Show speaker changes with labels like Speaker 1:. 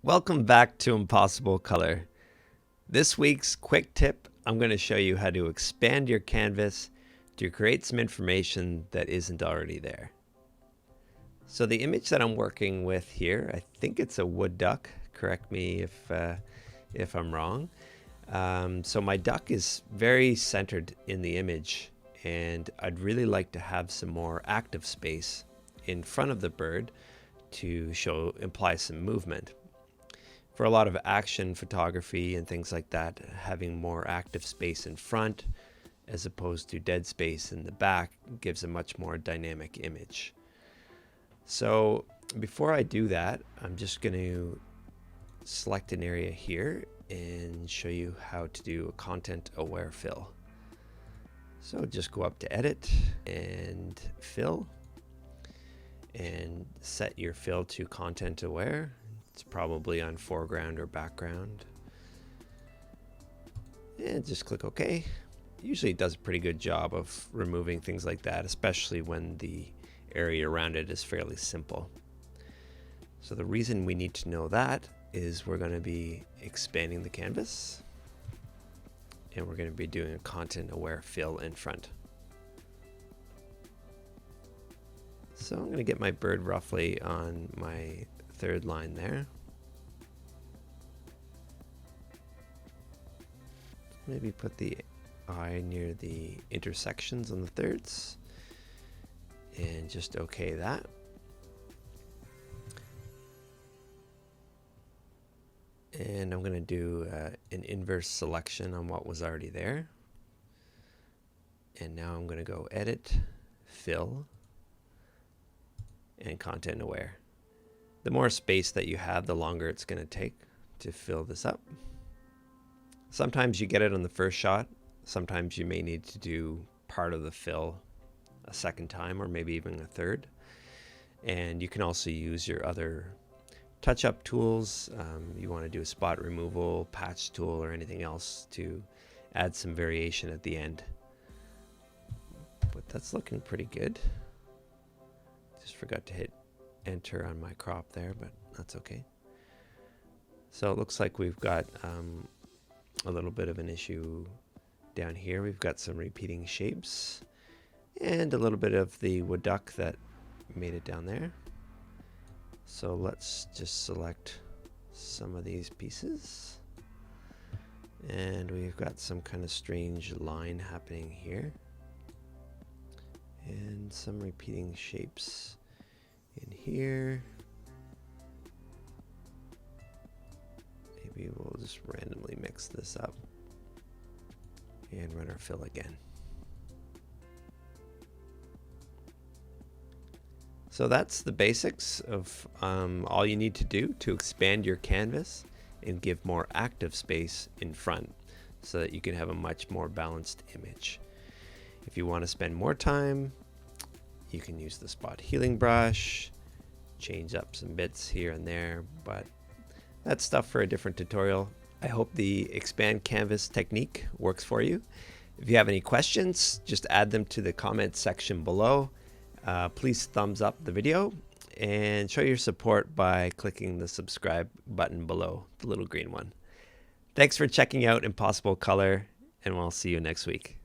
Speaker 1: Welcome back to Impossible Color. This week's quick tip, I'm going to show you how to expand your canvas to create some information that isn't already there. So the image that I'm working with here, I think it's a wood duck. Correct me if I'm wrong. So my duck is very centered in the image, and I'd really like to have some more active space in front of the bird to imply some movement. For a lot of action photography and things like that, having more active space in front as opposed to dead space in the back gives a much more dynamic image. So before I do that, I'm just going to select an area here and show you how to do a content aware fill. So just go up to edit and fill and set your fill to content aware. It's probably on foreground or background. And just click OK. Usually it does a pretty good job of removing things like that, especially when the area around it is fairly simple. So the reason we need to know that is we're going to be expanding the canvas, and we're going to be doing a content aware fill in front. So I'm going to get my bird roughly on my third line there. Maybe put the eye near the intersections on the thirds and just OK that. And I'm going to do an inverse selection on what was already there. And now I'm going to go edit, fill, and content aware. The more space that you have, the longer it's going to take to fill this up. Sometimes you get it on the first shot. Sometimes you may need to do part of the fill a second time, or maybe even a third. And you can also use your other touch-up tools. You want to do a spot removal, patch tool, or anything else to add some variation at the end. But that's looking pretty good. Just forgot to hit enter on my crop there, but that's okay. So it looks like we've got a little bit of an issue down here. We've got some repeating shapes and a little bit of the wood duck that made it down there. So let's just select some of these pieces, and we've got some kind of strange line happening here and some repeating shapes in here. Maybe we'll just randomly mix this up and run our fill again. So that's the basics of all you need to do to expand your canvas and give more active space in front so that you can have a much more balanced image. If you want to spend more time, you can use the spot healing brush, change up some bits here and there, but that's stuff for a different tutorial. I hope the expand canvas technique works for you. If you have any questions, just add them to the comments section below. Please thumbs up the video and show your support by clicking the subscribe button below, the little green one. Thanks for checking out Impossible Color, and we'll see you next week.